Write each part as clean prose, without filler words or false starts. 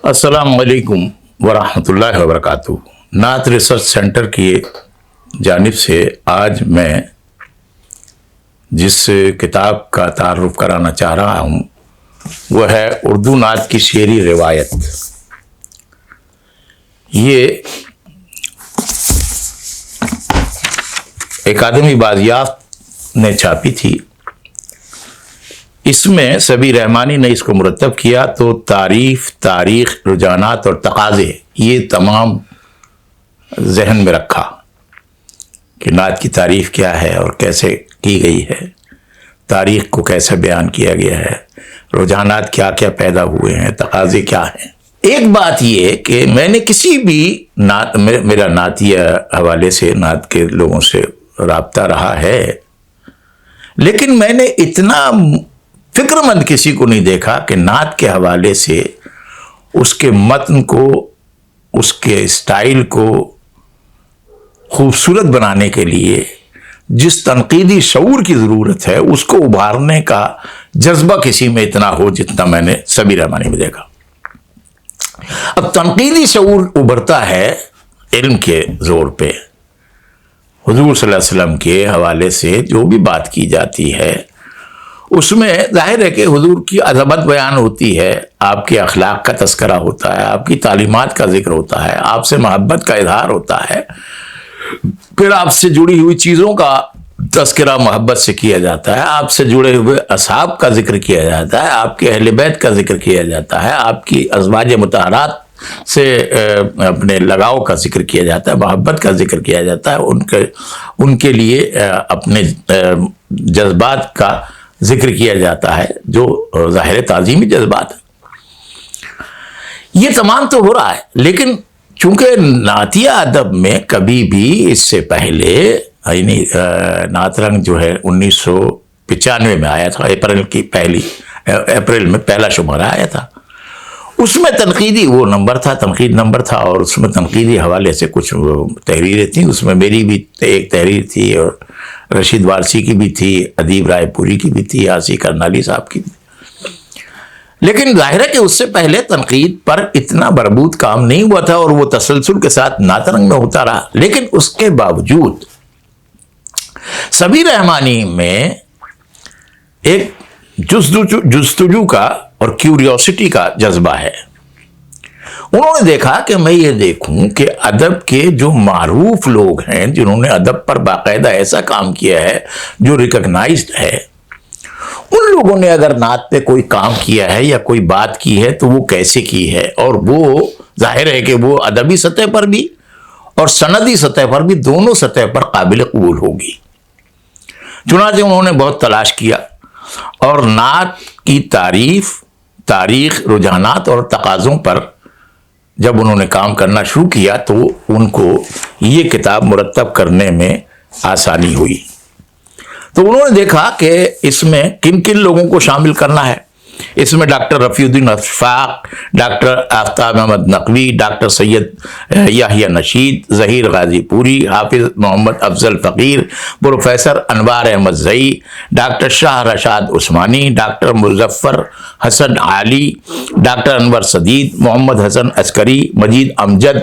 السلام علیکم ورحمۃ اللہ وبرکاتہ۔ نعت ریسرچ سینٹر کی جانب سے آج میں جس کتاب کا تعارف کرانا چاہ رہا ہوں وہ ہے اردو نعت کی شعری روایت۔ یہ اکادمی بازیافت نے چھاپی تھی۔ اس میں سبی رحمانی نے اس کو مرتب کیا تو تعریف، تاریخ، رجحانات اور تقاضے یہ تمام ذہن میں رکھا کہ نعت کی تعریف کیا ہے اور کیسے کی گئی ہے، تاریخ کو کیسے بیان کیا گیا ہے، رجحانات کیا کیا پیدا ہوئے ہیں، تقاضے کیا ہیں۔ ایک بات یہ کہ میں نے کسی بھی میرا نعتیہ حوالے سے نعت کے لوگوں سے رابطہ رہا ہے، لیکن میں نے اتنا فکر مند کسی کو نہیں دیکھا کہ نعت کے حوالے سے اس کے متن کو، اس کے اسٹائل کو خوبصورت بنانے کے لیے جس تنقیدی شعور کی ضرورت ہے اس کو ابھارنے کا جذبہ کسی میں اتنا ہو جتنا میں نے سبی رحمانی میں دیکھا۔ اب تنقیدی شعور ابھرتا ہے علم کے زور پہ۔ حضور صلی اللہ علیہ وسلم کے حوالے سے جو بھی بات کی جاتی ہے اس میں ظاہر ہے کہ حضور کی عظمت بیان ہوتی ہے، آپ کے اخلاق کا تذکرہ ہوتا ہے، آپ کی تعلیمات کا ذکر ہوتا ہے، آپ سے محبت کا اظہار ہوتا ہے، پھر آپ سے جڑی ہوئی چیزوں کا تذکرہ محبت سے کیا جاتا ہے، آپ سے جڑے ہوئے اصحاب کا ذکر کیا جاتا ہے، آپ کے اہل بیت کا ذکر کیا جاتا ہے، آپ کی ازواج مطہرات سے اپنے لگاؤ کا ذکر کیا جاتا ہے، محبت کا ذکر کیا جاتا ہے، ان کے لیے اپنے جذبات کا ذکر کیا جاتا ہے جو ظاہر تعظیمی جذبات ہے۔ یہ تمام تو ہو رہا ہے، لیکن چونکہ نعتیہ ادب میں کبھی بھی اس سے پہلے یعنی نعت رنگ جو ہے 1995 میں آیا تھا، اپریل میں پہلا شمارہ آیا تھا، اس میں تنقیدی وہ نمبر تھا، تنقید نمبر تھا، اور اس میں تنقیدی حوالے سے کچھ تحریریں تھیں۔ اس میں میری بھی ایک تحریر تھی اور رشید وارسی کی بھی تھی، ادیب رائے پوری کی بھی تھی، آسی کرنالی صاحب کی بھی۔ لیکن ظاہر ہے کہ اس سے پہلے تنقید پر اتنا مربوط کام نہیں ہوا تھا اور وہ تسلسل کے ساتھ نعت رنگ میں ہوتا رہا۔ لیکن اس کے باوجود سبی رحمانی میں ایک جستجو کا اور کیوریوسٹی کا جذبہ ہے۔ انہوں نے دیکھا کہ میں یہ دیکھوں کہ ادب کے جو معروف لوگ ہیں جنہوں نے ادب پر باقاعدہ ایسا کام کیا ہے جو ریکگنائزڈ ہے، ان لوگوں نے اگر نعت پہ کوئی کام کیا ہے یا کوئی بات کی ہے تو وہ کیسے کی ہے، اور وہ ظاہر ہے کہ وہ ادبی سطح پر بھی اور سندی سطح پر بھی، دونوں سطح پر قابل قبول ہوگی۔ چنانچہ انہوں نے بہت تلاش کیا اور نعت کی تعریف، تاریخ، رجحانات اور تقاضوں پر جب انہوں نے کام کرنا شروع کیا تو ان کو یہ کتاب مرتب کرنے میں آسانی ہوئی۔ تو انہوں نے دیکھا کہ اس میں کن کن لوگوں کو شامل کرنا ہے۔ اس میں ڈاکٹر رفیع الدین اشفاق، ڈاکٹر آفتاب احمد نقوی، ڈاکٹر سید یحییٰ نشید، ظہیر غازی پوری، حافظ محمد افضل فقیر، پروفیسر انوار احمد زئی، ڈاکٹر شاہ رشاد عثمانی، ڈاکٹر مظفر حسن عالی، ڈاکٹر انور سدید، محمد حسن عسکری، مجید امجد،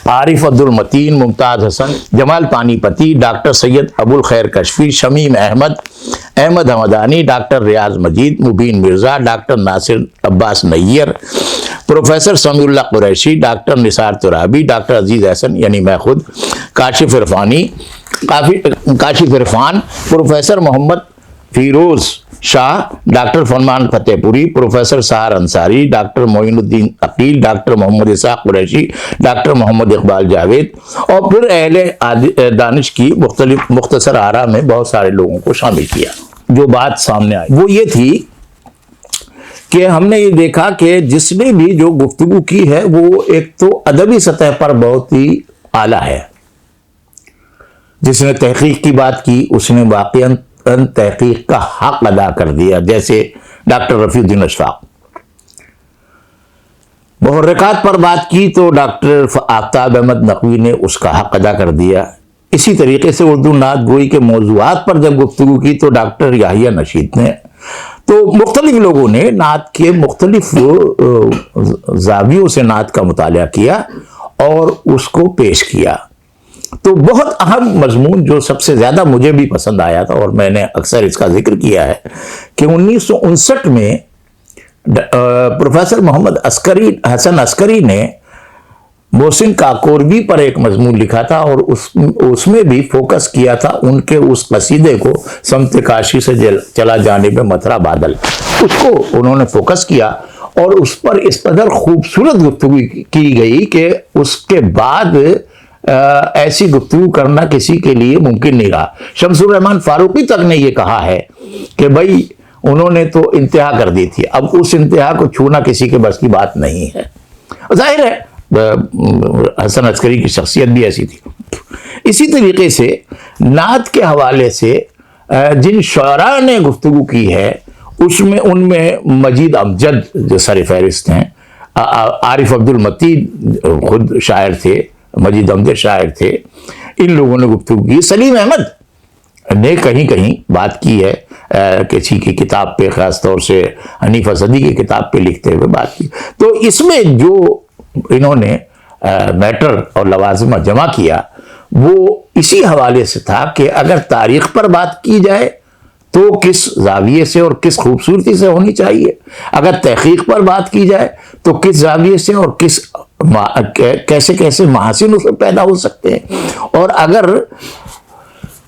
عارف عبد المتین، ممتاز حسن، جمال پانی پتی، ڈاکٹر سید ابو الخیر کشفی، شمیم احمد، احمد حمدانی، ڈاکٹر ریاض مجید، مبین مرزا، ڈاکٹر ناصر عباس نیر، پروفیسر سمیع اللہ قریشی، ڈاکٹر نثار ترابی، ڈاکٹر عزیز احسن یعنی میں خود، کاشف عرفان، پروفیسر محمد فیروز شاہ، ڈاکٹر فرمان فتح پوری، پروفیسر سحر انصاری، ڈاکٹر معین الدین عقیل، ڈاکٹر محمد اسحاق قریشی، ڈاکٹر محمد اقبال جاوید، اور پھر اہل دانش کی مختصر آراء میں بہت سارے لوگوں کو شامل کیا۔ جو بات سامنے آئی وہ یہ تھی کہ ہم نے یہ دیکھا کہ جس نے بھی جو گفتگو کی ہے وہ ایک تو ادبی سطح پر بہت ہی اعلیٰ ہے۔ جس نے تحقیق کی بات کی اس نے واقعاً تحقیق کا حق ادا کر دیا، جیسے ڈاکٹر رفیع الدین اشفاق۔ محرکات پر بات کی تو ڈاکٹر آفتاب احمد نقوی نے اس کا حق ادا کر دیا۔ اسی طریقے سے اردو نعت گوئی کے موضوعات پر جب گفتگو کی تو ڈاکٹر یحییٰ نشید نے، تو مختلف لوگوں نے نعت کے مختلف زاویوں سے نعت کا مطالعہ کیا اور اس کو پیش کیا. تو بہت اہم مضمون جو سب سے زیادہ مجھے بھی پسند آیا تھا اور میں نے اکثر اس کا ذکر کیا ہے کہ 1959 میں پروفیسر محمد حسن عسکری نے محسن کاکوربی پر ایک مضمون لکھا تھا اور اس میں بھی فوکس کیا تھا ان کے اس قصیدے کو سمت کاشی سے چلا جانے میں متھرا بادل، اس کو انہوں نے فوکس کیا اور اس پر اس قدر خوبصورت گفتگو کی گئی کہ اس کے بعد ایسی گفتگو کرنا کسی کے لیے ممکن نہیں رہا. شمس الرحمن فاروقی تک نے یہ کہا ہے کہ بھائی انہوں نے تو انتہا کر دی تھی، اب اس انتہا کو چھونا کسی کے بس کی بات نہیں ہے. ظاہر ہے حسن عسکری کی شخصیت بھی ایسی تھی. اسی طریقے سے نعت کے حوالے سے جن شعراء نے گفتگو کی ہے ان میں مجید امجد جو سر فہرست ہیں، عارف عبد المتین خود شاعر تھے، مجید امجد شاعر تھے، ان لوگوں نے گفتگو کی. سلیم احمد نے کہیں کہیں بات کی ہے کسی کی کتاب پہ، خاص طور سے حنیف اسدی کی کتاب پہ لکھتے ہوئے بات کی. تو اس میں جو انہوں نے میٹر اور لوازمہ جمع کیا وہ اسی حوالے سے تھا کہ اگر تاریخ پر بات کی جائے تو کس زاویے سے اور کس خوبصورتی سے ہونی چاہیے، اگر تحقیق پر بات کی جائے تو کس زاویے سے اور کیسے کیسے محاسن اس میں پیدا ہو سکتے ہیں، اور اگر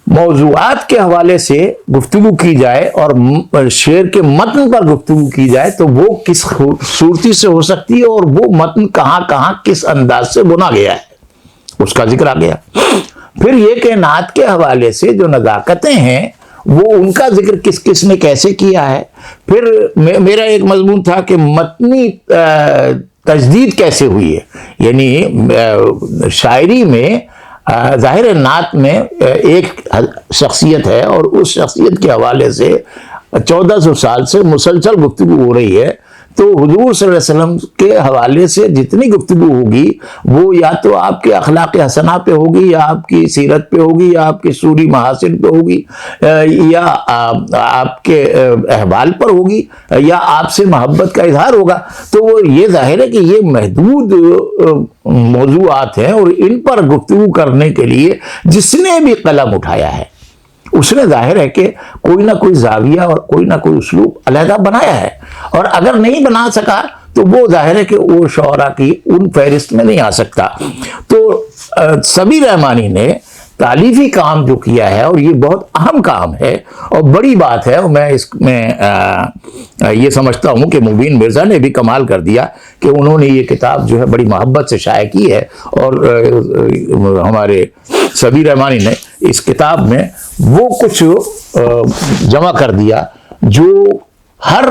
موضوعات کے حوالے سے گفتگو کی جائے اور شعر کے متن پر گفتگو کی جائے تو وہ کس خوبصورتی سے ہو سکتی ہے اور وہ متن کہاں کہاں کس انداز سے بنا گیا ہے، اس کا ذکر آ گیا. پھر یہ کہ نعت کے حوالے سے جو نزاکتیں ہیں وہ ان کا ذکر کس کس نے کیسے کیا ہے. پھر میرا ایک مضمون تھا کہ متنی تجدید کیسے ہوئی ہے، یعنی شاعری میں ظاہر نعت میں ایک شخصیت ہے اور اس شخصیت کے حوالے سے 1400 سال سے مسلسل گفتگو ہو رہی ہے. تو حضور صلی اللہ علیہ وسلم کے حوالے سے جتنی گفتگو ہوگی وہ یا تو آپ کے اخلاق حسنہ پہ ہوگی، یا آپ کی سیرت پہ ہوگی، یا آپ کے سوری محاسن پہ ہوگی، یا آپ کے احوال پر ہوگی، یا آپ سے محبت کا اظہار ہوگا. تو وہ یہ ظاہر ہے کہ یہ محدود موضوعات ہیں اور ان پر گفتگو کرنے کے لیے جس نے بھی قلم اٹھایا ہے اس نے ظاہر ہے کہ کوئی نہ کوئی زاویہ اور کوئی نہ کوئی اسلوب علیحدہ بنایا ہے، اور اگر نہیں بنا سکا تو وہ ظاہر ہے کہ وہ شعراء کی ان فہرست میں نہیں آ سکتا. تو سبیر رحمانی نے تالیفی کام جو کیا ہے اور یہ بہت اہم کام ہے اور بڑی بات ہے، اور میں اس میں یہ سمجھتا ہوں کہ مبین مرزا نے بھی کمال کر دیا کہ انہوں نے یہ کتاب جو ہے بڑی محبت سے شائع کی ہے، اور ہمارے سبیر رحمانی نے اس کتاب میں وہ کچھ جمع کر دیا جو ہر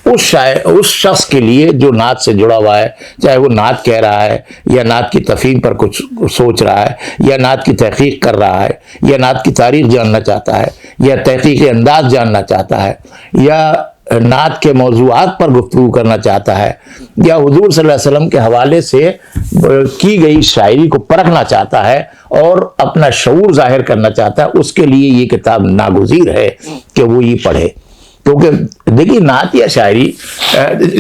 اس شخص کے لیے جو نعت سے جڑا ہوا ہے، چاہے وہ نعت کہہ رہا ہے یا نعت کی تفہیم پر کچھ سوچ رہا ہے یا نعت کی تحقیق کر رہا ہے یا نعت کی تاریخ جاننا چاہتا ہے یا تحقیقی انداز جاننا چاہتا ہے یا نعت کے موضوعات پر گفتگو کرنا چاہتا ہے یا حضور صلی اللہ علیہ وسلم کے حوالے سے کی گئی شاعری کو پرکھنا چاہتا ہے اور اپنا شعور ظاہر کرنا چاہتا ہے، اس کے لیے یہ کتاب ناگزیر ہے کہ وہ یہ پڑھے. کیونکہ دیکھیے نعت یا شاعری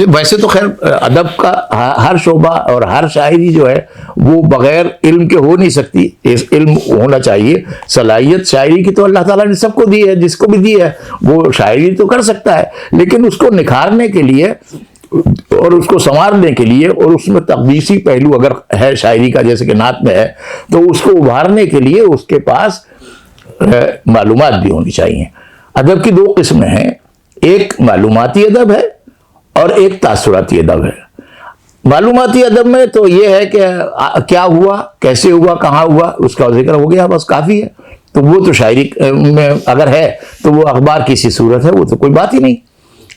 ویسے تو خیر ادب کا ہر شعبہ اور ہر شاعری جو ہے وہ بغیر علم کے ہو نہیں سکتی، علم ہونا چاہیے. صلاحیت شاعری کی تو اللہ تعالیٰ نے سب کو دی ہے، جس کو بھی دی ہے وہ شاعری تو کر سکتا ہے، لیکن اس کو نکھارنے کے لیے اور اس کو سنوارنے کے لیے اور اس میں تقدیسی پہلو اگر ہے شاعری کا جیسے کہ نعت میں ہے تو اس کو ابھارنے کے لیے اس کے پاس معلومات بھی ہونی چاہیے. ادب کی دو قسمیں ہیں، ایک معلوماتی ادب ہے اور ایک تاثراتی ادب ہے. معلوماتی ادب میں تو یہ ہے کہ کیا ہوا، کیسے ہوا، کہاں ہوا، اس کا ذکر ہو گیا، بس کافی ہے. تو وہ تو شاعری میں اگر ہے تو وہ اخبار کی سی صورت ہے، وہ تو کوئی بات ہی نہیں.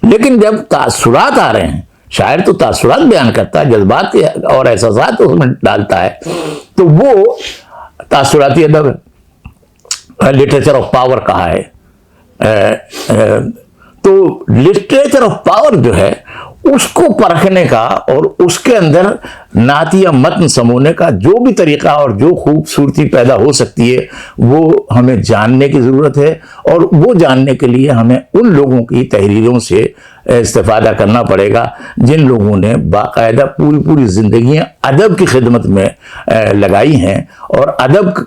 لیکن جب تاثرات آ رہے ہیں، شاعر تو تاثرات بیان کرتا ہے، جذبات اور احساسات اس میں ڈالتا ہے، تو وہ تاثراتی ادب ہے. لٹریچر آف پاور کہا ہے. تو لٹریچر آف پاور جو ہے اس کو پرکھنے کا اور اس کے اندر نعت یا متن سمونے کا جو بھی طریقہ اور جو خوبصورتی پیدا ہو سکتی ہے وہ ہمیں جاننے کی ضرورت ہے، اور وہ جاننے کے لیے ہمیں ان لوگوں کی تحریروں سے استفادہ کرنا پڑے گا جن لوگوں نے باقاعدہ پوری زندگیاں ادب کی خدمت میں لگائی ہیں، اور ادب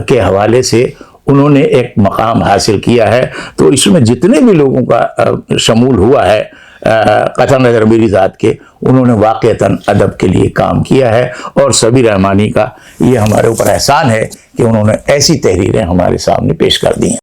کے حوالے سے انہوں نے ایک مقام حاصل کیا ہے۔ تو اس میں جتنے بھی لوگوں کا شمول ہوا ہے قطع نظر میری ذات کے، انہوں نے واقعتاً ادب کے لیے کام کیا ہے، اور صبی رحمانی کا یہ ہمارے اوپر احسان ہے کہ انہوں نے ایسی تحریریں ہمارے سامنے پیش کر دی ہیں۔